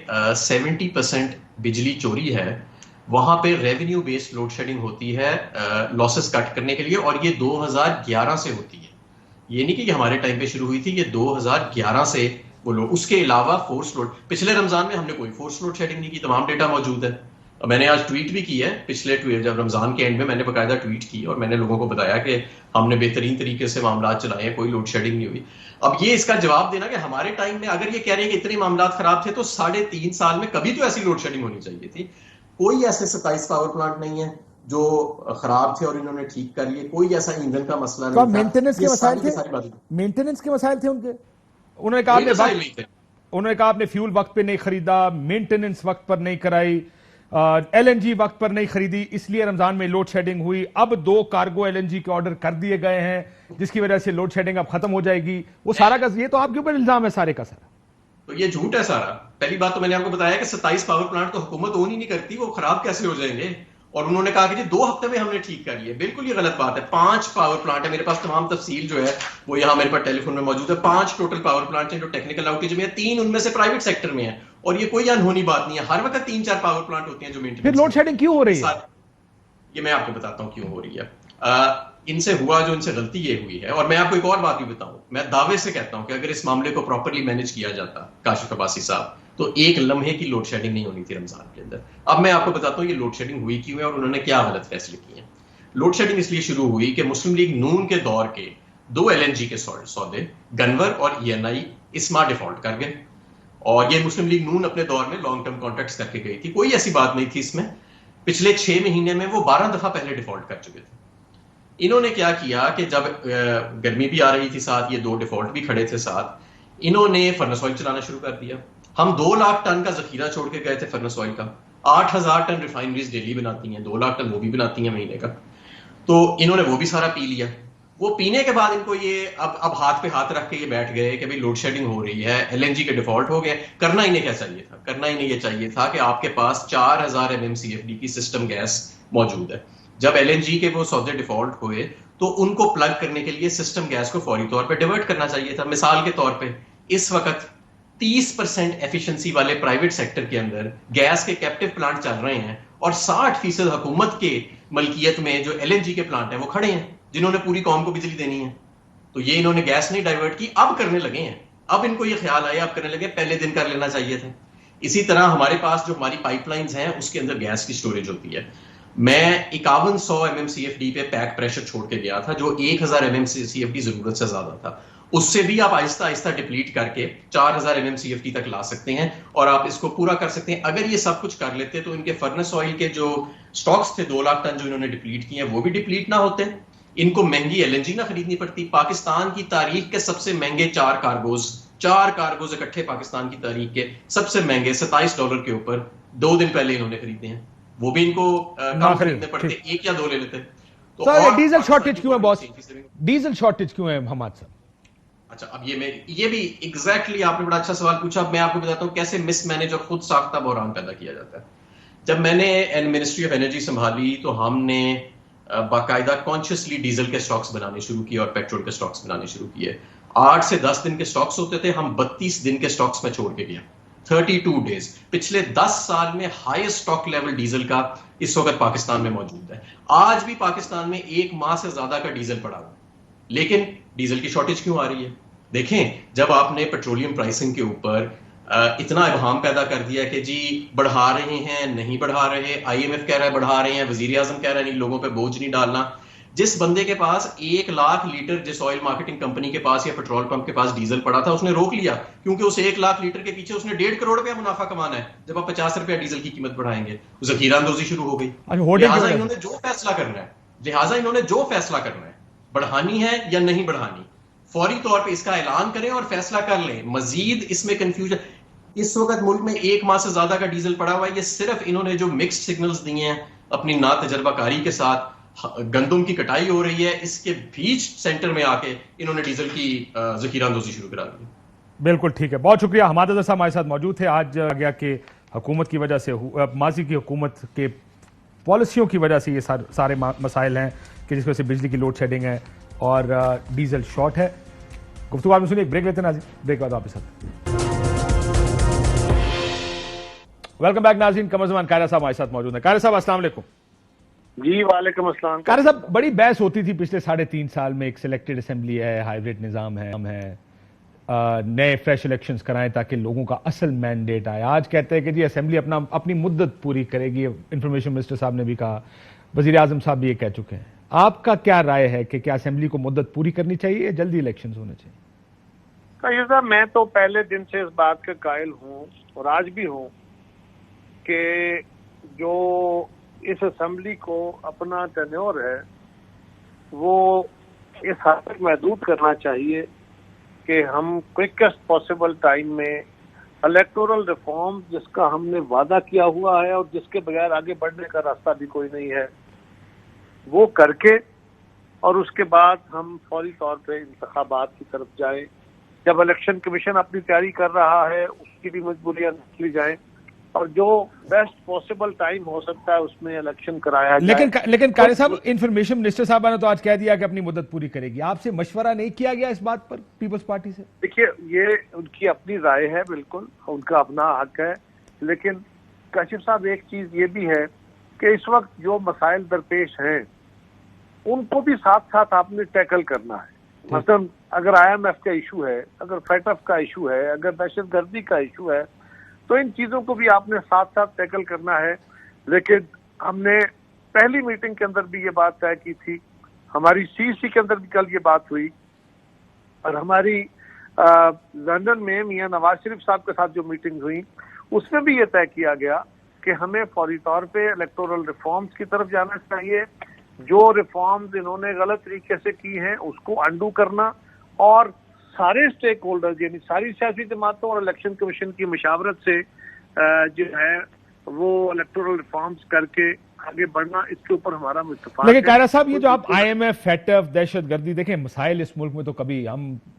70% بجلی چوری ہے وہاں پہ ریونیو بیسڈ لوڈ شیڈنگ ہوتی ہے لاسز کٹ کرنے کے لیے, اور یہ 2011 سے ہوتی ہے. یہ نہیں کہ یہ ہمارے ٹائم پہ شروع ہوئی تھی, یہ 2011 سے وہ لوڈ. اس کے علاوہ فورس لوڈ, پچھلے رمضان میں ہم نے کوئی فورس لوڈ شیڈنگ نہیں کی, تمام ڈیٹا موجود ہے. میں نے آج ٹویٹ بھی کی ہے, پچھلے جب رمضان کے اینڈ میں نے باقاعدہ ٹویٹ کی اور میں نے لوگوں کو بتایا کہ ہم نے بہترین طریقے سے معاملات چلائے ہیں, کوئی لوڈ شیڈنگ نہیں ہوئی. اب یہ اس کا جواب دینا کہ ہمارے ٹائم میں اگر یہ کہہ رہے ہیں کہ اتنے معاملات خراب تھے تو 3.5 سال میں کبھی تو ایسی لوڈ شیڈنگ ہونی چاہیے تھی. کوئی ایسے 27 پاور پلانٹ نہیں ہے جو خراب تھے اور انہوں نے ٹھیک کر لیے. کوئی ایسا ایندھن کا مسئلہ نہیں تھا. مینٹیننس کے مسائل تھے, مینٹیننس کے مسائل تھے ان کے. انہوں نے کہا آپ نے فیول وقت پہ نہیں خریدا, مینٹیننس وقت پر نہیں کرائی, ایل این جی وقت پر نہیں خریدی, اس لیے رمضان میں لوڈ شیڈنگ ہوئی. اب 2 کارگو ایل این جی کے آرڈر کر دیے گئے ہیں جس کی وجہ سے لوڈ شیڈنگ اب ختم ہو جائے گی. وہ سارا کا یہ تو آپ کے اوپر الزام ہے سارے کا سارا. تو یہ جھوٹ ہے سارا. پہلی بات تو میں نے آپ کو بتایا کہ 27 پاور پلانٹ تو حکومت اون ہی نہیں کرتی, وہ خراب کیسے ہو جائیں گے. اور انہوں نے کہا کہ 2 ہفتے میں ہم نے ٹھیک کر لیے. بالکل یہ غلط بات ہے. 5 پاور پلانٹ ہے, میرے پاس تمام تفصیل جو ہے وہ یہاں میرے پاس ٹیلی فون میں موجود ہے. 5 ٹوٹل پاور پلانٹ ہیں جو ٹیکنیکل آؤٹیج میں ہیں, 3 ان میں سے پرائیویٹ سیکٹر میں ہیں. اور یہ کوئی انہونی بات نہیں ہے, ہر وقت 3-4 پاور پلانٹ ہوتے ہیں جو مینٹیننس. پھر لوڈ شیڈنگ کیوں ہو رہی ہے؟ یہ میں آپ کو بتاتا ہوں کیوں ہو رہی ہے. ان سے ہوا جو ان سے غلطی یہ ہوئی ہے. اور میں آپ کو ایک اور بات بھی بتاؤں, میں دعوے سے کہتا ہوں کہ اگر اس معاملے کو پراپرلی مینج کیا جاتا کاشف عباسی صاحب, تو 1 لمحے کی لوڈ شیڈنگ نہیں ہونی تھی رمضان کے اندر. اب میں آپ کو بتاتا ہوں یہ لوڈ شیڈنگ ہوئی کیوں ہے اور انہوں نے کیا غلط فیصلے کیے ہیں. لوڈ شیڈنگ اس لیے شروع ہوئی کہ مسلم لیگ نون کے دور کے 2 ایل این جی کے سودے گنور اور ای این آئی اس ماہ ڈیفالٹ کر گئے. اور یہ مسلم لیگ نون اپنے دور میں لانگ ٹرم کانٹریکٹس کر کے گئی تھی, کوئی ایسی بات نہیں تھی اس میں. پچھلے 6 مہینے میں وہ 12 دفعہ پہلے ڈیفالٹ کر چکے تھے. انہوں نے کیا کیا کہ جب گرمی بھی آ رہی تھی ساتھ, یہ 2 ڈیفالٹ بھی کھڑے تھے ساتھ, انہوں نے فرنس آئل چلانا شروع کر دیا. ہم 2 لاکھ ٹن کا ذخیرہ چھوڑ کے گئے تھے فرنس آئل کا. 8,000 ٹن ریفائنریز ڈیلی بناتی ہیں, 2 لاکھ ٹن وہ بھی بناتی ہیں مہینے کا. تو انہوں نے وہ بھی سارا پی لیا. وہ پینے کے بعد ان کو یہ اب ہاتھ پہ ہاتھ رکھ کے یہ بیٹھ گئے کہ بھئی لوڈ شیڈنگ ہو رہی ہے, ایل این جی کے ڈیفالٹ ہو گئے. کرنا انہیں کیا چاہیے تھا؟ کرنا انہیں یہ چاہیے تھا کہ آپ کے پاس 4,000 MMCFD کی سسٹم گیس موجود ہے. جب ایل این جی کے وہ سودے ڈیفالٹ ہوئے تو ان کو پلگ کرنے کے لیے سسٹم گیس کو فوری طور پہ ڈیورٹ کرنا چاہیے تھا. مثال کے طور پہ اس وقت 30% ایفیشنسی والے پرائیویٹ سیکٹر کے اندر گیس کے کیپٹیو پلانٹ چل رہے ہیں, اور 60% حکومت کے ملکیت میں جو ایل این جی کے پلانٹ ہیں وہ کھڑے ہیں جنہوں نے پوری قوم کو بجلی دینی ہے. تو یہ انہوں نے گیس نہیں ڈائیورٹ کی, اب کرنے لگے ہیں. اب ان کو یہ خیال آیا, اب کرنے لگے, پہلے دن کر لینا چاہیے تھا. اسی طرح ہمارے پاس جو ہماری پائپ لائنز ہیں اس کے اندر گیس کی سٹوریج ہوتی ہے. میں 5100 MMCFD پہ پیک پریشر چھوڑ کے گیا تھا جو 1000 MMCFD ضرورت سے زیادہ تھا. اس سے بھی آپ آہستہ آہستہ ڈپلیٹ کر کے 4000 MMCFD تک لا سکتے ہیں اور آپ اس کو پورا کر سکتے ہیں. اگر یہ سب کچھ کر لیتے تو ان کے فرنس آئل کے جو سٹاکس تھے 2 لاکھ ٹن جو انہوں نے ڈپلیٹ کیے ہیں وہ بھی ڈپلیٹ نہ ہوتے. ان کو مہنگی ایل این جی نہ خریدنی پڑتی. پاکستان کی تاریخ کے سب سے مہنگے 4 کارگوز اکٹھے پاکستان کی تاریخ کے سب سے مہنگے $27 کے اوپر 2 دن پہلے انہوں نے خریدے ہیں. وہ بھی ان کو کم خریدنے پڑتے, 1 یا 2 لے لیتے. تو ڈیزل شارٹیج کیوں ہے باس؟ ڈیزل شارٹیج کیوں ہے حماد صاحب؟ اچھا, اب یہ بھی ایگزیکٹلی آپ نے بڑا اچھا سوال پوچھا. اب میں آپ کو بتاتا ہوں کیسے مس مینج اور خود ساختہ بحران پیدا کیا جاتا ہے. جب میں نے منسٹری آف انرجی سنبھالی تو ہم نے باقاعدہ کانشیسلی ڈیزل کے سٹاکس بنانے شروع کیے اور پیٹرول کے سٹاکس بنانے شروع کیے. 8 سے 10 دن کے سٹاکس ہوتے تھے, ہم 32 دن کے سٹاکس میں چھوڑ کے گیا. 32 ڈیز. پچھلے 10 سال میں ہائیسٹ سٹاک لیول ڈیزل کا اس وقت پاکستان میں موجود ہے. آج بھی پاکستان میں 1 ماہ سے زیادہ کا ڈیزل پڑا ہوا, لیکن ڈیزل کی شارٹیج کیوں آ رہی ہے؟ دیکھیں, جب آپ نے پیٹرولیم پرائسنگ کے اوپر اتنا ابہام پیدا کر دیا کہ جی بڑھا رہے ہیں, نہیں بڑھا رہے, آئی ایم ایف کہہ رہا ہے بڑھا رہے ہیں, وزیر اعظم کہہ رہا ہے نہیں, لوگوں پہ بوجھ نہیں ڈالنا. جس بندے کے پاس 1 لاکھ لیٹر جس آئل مارکیٹنگ کمپنی کے پاس یا پیٹرول پمپ کے پاس ڈیزل پڑا تھا, اس نے روک لیا, کیونکہ اس 1 لاکھ لیٹر کے پیچھے اس نے 1.5 کروڑ روپیہ منافع کمانا ہے. جب آپ 50 روپیہ ڈیزل کی قیمت بڑھائیں گے, ذخیرہ اندوزی شروع ہو گئی. لہٰذا انہوں نے جو فیصلہ کرنا ہے بڑھانی ہے یا نہیں بڑھانی, فوری طور پہ اس کا اعلان کریں اور فیصلہ کر لیں. مزید اس میں کنفیوژن, اس وقت ملک میں 1 ماہ سے زیادہ کا ڈیزل پڑا ہوا ہے. یہ صرف انہوں نے جو مکسڈ سگنلز دیے ہیں اپنی نا تجربہ کاری کے ساتھ, گندم کی کٹائی ہو رہی ہے, اس کے بیچ سینٹر میں آ کے انہوں نے ڈیزل کی ذخیرہ اندوزی شروع کرا دی. بالکل ٹھیک ہے, بہت شکریہ. حماد اظہر صاحب ہمارے ساتھ موجود تھے. آج گیا کہ حکومت کی وجہ سے, ماضی کی حکومت کے پالیسیوں کی وجہ سے یہ سارے مسائل ہیں کہ جس وجہ سے بجلی کی لوڈ شیڈنگ ہے اور ڈیزل شارٹ ہے. گفتگو آپ نے سنی, ایک بریک لیتے ہیں ناظرین, بریک بعد واپس آتے ہیں. ویلکم بیک ناظرین. قمر زمان قاہرہ صاحب ہمارے ساتھ موجود ہیں. قاہرہ صاحب السلام علیکم. جی وعلیکم السلام. قاہرہ صاحب, بڑی بحث ہوتی تھی پچھلے 3.5 سال میں, ایک سلیکٹڈ اسمبلی ہے, ہائیبریڈ نظام ہے, نئے فریش الیکشنز کرائیں تاکہ لوگوں کا اصل مینڈیٹ آئے. آج کہتے ہیں کہ جی اسمبلی اپنی مدت پوری کرے گی. انفارمیشن منسٹر صاحب نے بھی کہا, وزیر اعظم صاحب بھی یہ کہہ چکے ہیں. آپ کا کیا رائے ہے کہ کیا اسمبلی کو مدت پوری کرنی چاہیے یا جلدی الیکشنز ہونے چاہیے؟ طاہر صاحب, میں تو پہلے دن سے اس بات کا قائل ہوں اور آج بھی ہوں کہ جو اس اسمبلی کو اپنا ٹینیور ہے وہ اس حد تک محدود کرنا چاہیے کہ ہم کوئکسٹ پاسبل ٹائم میں الیکٹورل ریفارم, جس کا ہم نے وعدہ کیا ہوا ہے اور جس کے بغیر آگے بڑھنے کا راستہ بھی کوئی نہیں ہے, وہ کر کے اور اس کے بعد ہم فوری طور پہ انتخابات کی طرف جائیں. جب الیکشن کمیشن اپنی تیاری کر رہا ہے اس کی بھی مجبوریاں لی جائیں اور جو بیسٹ پاسبل ٹائم ہو سکتا ہے اس میں الیکشن کرایا جائے. لیکن قاری صاحب, انفارمیشن منسٹر صاحبہ نے تو آج کہہ دیا کہ اپنی مدت پوری کرے گی. آپ سے مشورہ نہیں کیا گیا اس بات پر پیپلز پارٹی سے؟ دیکھیے, یہ ان کی اپنی رائے ہے, بالکل ان کا اپنا حق ہے, لیکن کاشف صاحب ایک چیز یہ بھی ہے کہ اس وقت جو مسائل درپیش ہیں ان کو بھی ساتھ ساتھ آپ نے ٹیکل کرنا ہے. مثلا اگر آئی ایم ایف کا ایشو ہے, اگر فیٹ ایف کا ایشو ہے, اگر دہشت گردی کا ایشو ہے, تو ان چیزوں کو بھی آپ نے ساتھ ساتھ ٹیکل کرنا ہے. لیکن ہم نے پہلی میٹنگ کے اندر بھی یہ بات طے کی تھی, ہماری سی سی کے اندر بھی کل یہ بات ہوئی, اور ہماری لندن میں میاں نواز شریف صاحب کے ساتھ جو میٹنگ ہوئی اس میں بھی یہ طے کیا گیا کہ ہمیں فوری طور پہ الیکٹورل ریفارمز کی طرف جانا چاہیے. جو ریفارمز انہوں نے غلط طریقے سے کی ہیں اس کو انڈو کرنا, اور سارے اسٹیک ہولڈرز یعنی ساری سیاسی جماعتوں اور الیکشن کمیشن کی مشاورت سے جو ہے وہ الیکٹورل ریفارمز کر کے آگے بڑھنا, اس کے اوپر ہمارا اتفاق ہے. لیکن قاہرہ صاحب, یہ جو آپ I M F, FATF, دہشت گردی, دیکھیں مسائل اس ملک میں تو کبھی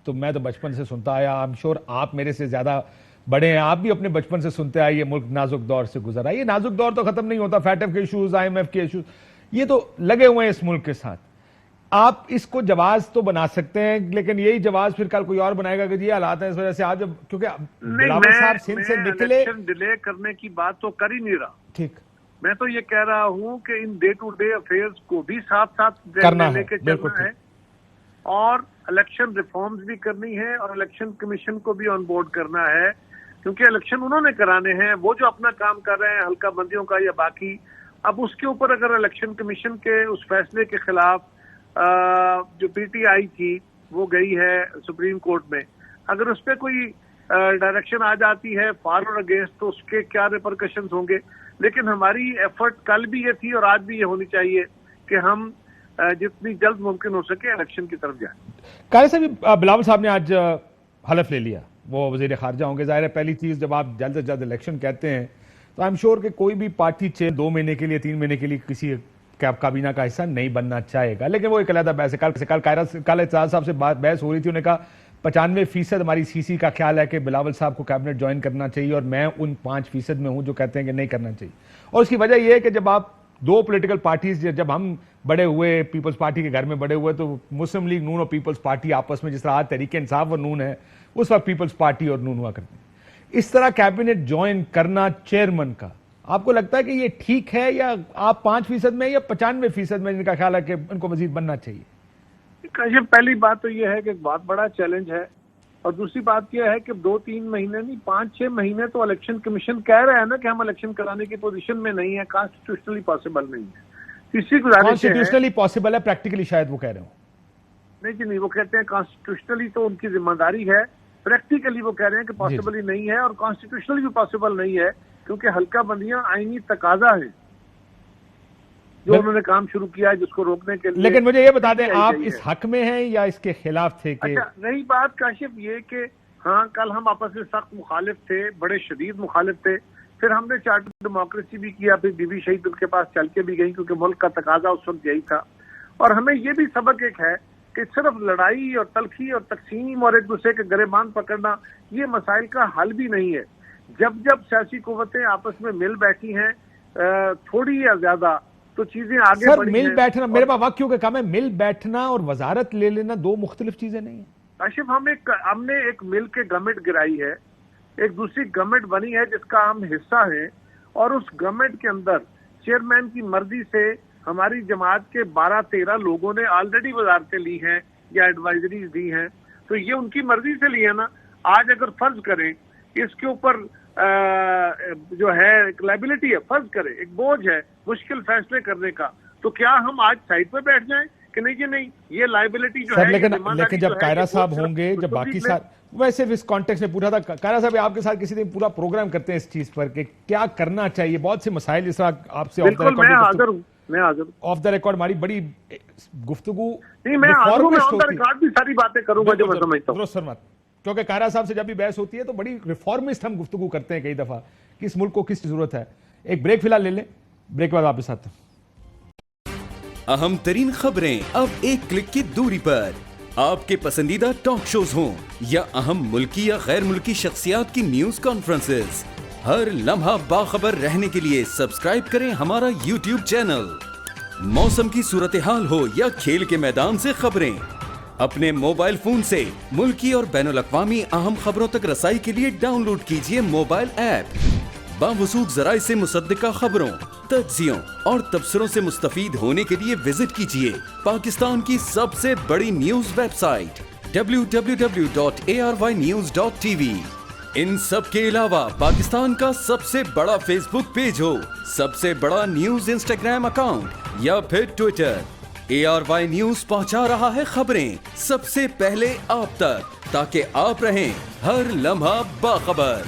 میں تو بچپن سے سنتا آیا, I'm sure آپ میرے سے زیادہ بڑے ہیں, آپ بھی اپنے بچپن سے سنتے آئے, یہ ملک نازک دور سے گزرا ہے. یہ نازک دور تو ختم نہیں ہوتا, فیٹ ایف کے ایشوز, آئی ایم ایف کے ایشوز, یہ تو لگے ہوئے ہیں اس ملک کے ساتھ. آپ اس کو جواز تو بنا سکتے ہیں, لیکن یہی جواز پھر کل کوئی اور بنائے گا کہ جی حالات ہیں اس وجہ سے. آپ جب, کیونکہ بلاول صاحب سندھ سے نکلے, الیکشن ڈیلے کرنے کی بات تو کر ہی نہیں رہا. ٹھیک, میں تو یہ کہہ رہا ہوں کہ ان ڈے ٹو ڈے افیئرز کو بھی ساتھ ساتھ لے کے چلنا ہے, اور الیکشن ریفارمز بھی کرنی ہے, اور الیکشن کمیشن کو بھی آن بورڈ کرنا ہے, کیونکہ الیکشن انہوں نے کرانے ہیں. وہ جو اپنا کام کر رہے ہیں ہلکا بندیوں کا یا باقی, اب اس کے اوپر اگر الیکشن کمیشن کے اس فیصلے کے خلاف جو پی ٹی آئی تھی وہ گئی ہے سپریم کورٹ میں, اگر اس پہ کوئی ڈائریکشن آ جاتی ہے فار اور اگینسٹ, تو اس کے کیا ریپرکشنز ہوں گے. لیکن ہماری ایفرٹ کل بھی یہ تھی اور آج بھی یہ ہونی چاہیے کہ ہم جتنی جلد ممکن ہو سکے الیکشن کی طرف جائیں. قاری صاحب, بلاول صاحب نے آج حلف لے لیا, وہ وزیر خارجہ ہوں گے. ظاہر ہے پہلی چیز جب آپ جلد سے جلد الیکشن کہتے ہیں تو آئی ایم شیور کہ کوئی بھی پارٹی 2 مہینے کے لیے 3 مہینے کے لیے کسی کابینہ کا حصہ نہیں بننا چاہے گا. لیکن وہ ایک علیحدہ بحث ہے. کل اعتزاز صاحب سے بحث ہو رہی تھی, انہوں نے کہا 95% ہماری سی سی کا خیال ہے کہ بلاول صاحب کو کیبنٹ جوائن کرنا چاہیے, اور میں ان 5% میں ہوں جو کہتے ہیں کہ نہیں کرنا چاہیے. اور اس کی وجہ یہ ہے کہ جب آپ 2 پولیٹیکل پارٹیز, جب ہم بڑے ہوئے, پیپلز پارٹی کے گھر میں بڑے ہوئے, تو مسلم لیگ نون اور پیپلز پارٹی آپس میں جس طرح آج تحریک انصاف اور نون ہے, اس وقت پیپلز پارٹی اور نون ہوا کرتے ہیں. اس طرح کیبنٹ جوائن کرنا چیئرمین کا, آپ کو لگتا ہے کہ یہ ٹھیک ہے, یا آپ 5% میں یا 95% میں جن کا خیال ہے کہ ان کو مزید بننا چاہیے؟ کاشف, پہلی بات تو یہ ہے کہ ایک بہت بڑا چیلنج ہے, اور دوسری بات یہ ہے کہ 2-3 مہینے نہیں 5-6 مہینے تو الیکشن کمیشن کہہ رہے ہیں نا کہ ہم الیکشن کرانے کی پوزیشن میں نہیں ہے, کانسٹیٹیوشنلی پاسبل نہیں ہے. تیسری گزارش ہے, کانسٹیٹیوشنلی پاسبل ہے, پریکٹیکلی شاید وہ کہہ رہے ہوں. نہیں جی نہیں, وہ کہتے ہیں کانسٹیٹیوشنلی تو ان کی ذمہ داری ہے, پریکٹیکلی وہ کہہ رہے ہیں کہ پاسبل ہی نہیں ہے, اور کانسٹیٹیوشنلی بھی پاسبل نہیں ہے, کیونکہ حلقہ بندیاں آئینی تقاضا ہیں جو انہوں نے کام شروع کیا ہے جس کو روکنے کے لیے. لیکن مجھے یہ بتا دیں, آپ اس حق میں ہیں یا اس کے خلاف تھے؟ کہ اچھا, رہی بات کاشف یہ کہ ہاں کل ہم آپس میں سخت مخالف تھے, بڑے شدید مخالف تھے, پھر ہم نے چارٹر ڈیموکریسی بھی کیا, پھر بی بی شہید ان کے پاس چل کے بھی گئی کیونکہ ملک کا تقاضا اس وقت یہی تھا. اور ہمیں یہ بھی سبق ایک ہے کہ صرف لڑائی اور تلخی اور تقسیم اور ایک دوسرے کے گریبان پکڑنا یہ مسائل کا حل بھی نہیں ہے. جب سیاسی قوتیں آپس میں مل بیٹھی ہیں تھوڑی یا زیادہ, تو چیزیں آگے سر بڑھی مل ہیں. بیٹھنا, میرے پاس وقت کیونکہ کم ہے, مل بیٹھنا اور وزارت لے لینا دو مختلف چیزیں نہیں ہیں. کاشف, ہم نے ایک مل کے گورنمنٹ گرائی ہے, ایک دوسری گورنمنٹ بنی ہے جس کا ہم حصہ ہیں, اور اس گورنمنٹ کے اندر چیئرمین کی مرضی سے ہماری جماعت کے 12-13 لوگوں نے آلریڈی وزارتیں لی ہیں یا ایڈوائزریز دی ہیں, تو یہ ان کی مرضی سے لی ہے نا. آج اگر فرض کریں اس کے اوپر جو ہے ایک لائبلٹی ہے, فرض کریں ایک بوجھ ہے مشکل فیصلے کرنے کا, تو کیا ہم آج سائڈ پہ بیٹھ جائیں کہ نہیں جی نہیں یہ لائبلٹی جو ہے. لیکن جب کائرہ صاحب ہوں گے, جب باقی ساتھ, ویسے اس کانٹیکس میں پوچھا تھا کائرہ صاحب, آپ کے ساتھ کسی دن پورا پروگرام کرتے ہیں اس چیز پر کہ کیا کرنا چاہیے, بہت سے مسائل جس طرح آپ سے میں حاضر ہوں آف دا ریکارڈ ہماری بڑی گفتگو نہیں, میں آف دا ریکارڈ بھی ساری باتیں کروں گا جو میں سمجھتا ہوں, کیونکہ کائرہ صاحب سے جب بھی بحث ہوتی ہے تو بڑی ریفارمسٹ ہم گفتگو کرتے ہیں کئی دفعہ کہ اس ملک کو کس کی ضرورت ہے. ایک بریک فی الحال لے لیں, بریک کے بعد آپ کے ساتھ. اہم ترین خبریں اب ایک کلک کی دوری پر, آپ کے پسندیدہ ٹاک شوز ہوں یا اہم ملکی یا غیر ملکی شخصیات کی نیوز کانفرنسز, ہر لمحہ باخبر رہنے کے لیے سبسکرائب کریں ہمارا یوٹیوب چینل. موسم کی صورتحال ہو یا کھیل کے میدان سے خبریں, اپنے موبائل فون سے ملکی اور بین الاقوامی اہم خبروں تک رسائی کے لیے ڈاؤن لوڈ کیجیے موبائل ایپ. باوثوق ذرائع سے مصدقہ خبروں, تجزیوں اور تبصروں سے مستفید ہونے کے لیے وزٹ کیجیے پاکستان کی سب سے بڑی نیوز ویب سائٹ www.arYnews.tv. ان سب کے علاوہ پاکستان کا سب سے بڑا فیس بک پیج ہو, سب سے بڑا نیوز انسٹاگرام اکاؤنٹ یا پھر ٹویٹر, ARY نیوز پہنچا رہا ہے خبریں سب سے پہلے آپ تک, تاکہ آپ رہیں ہر لمحہ باخبر.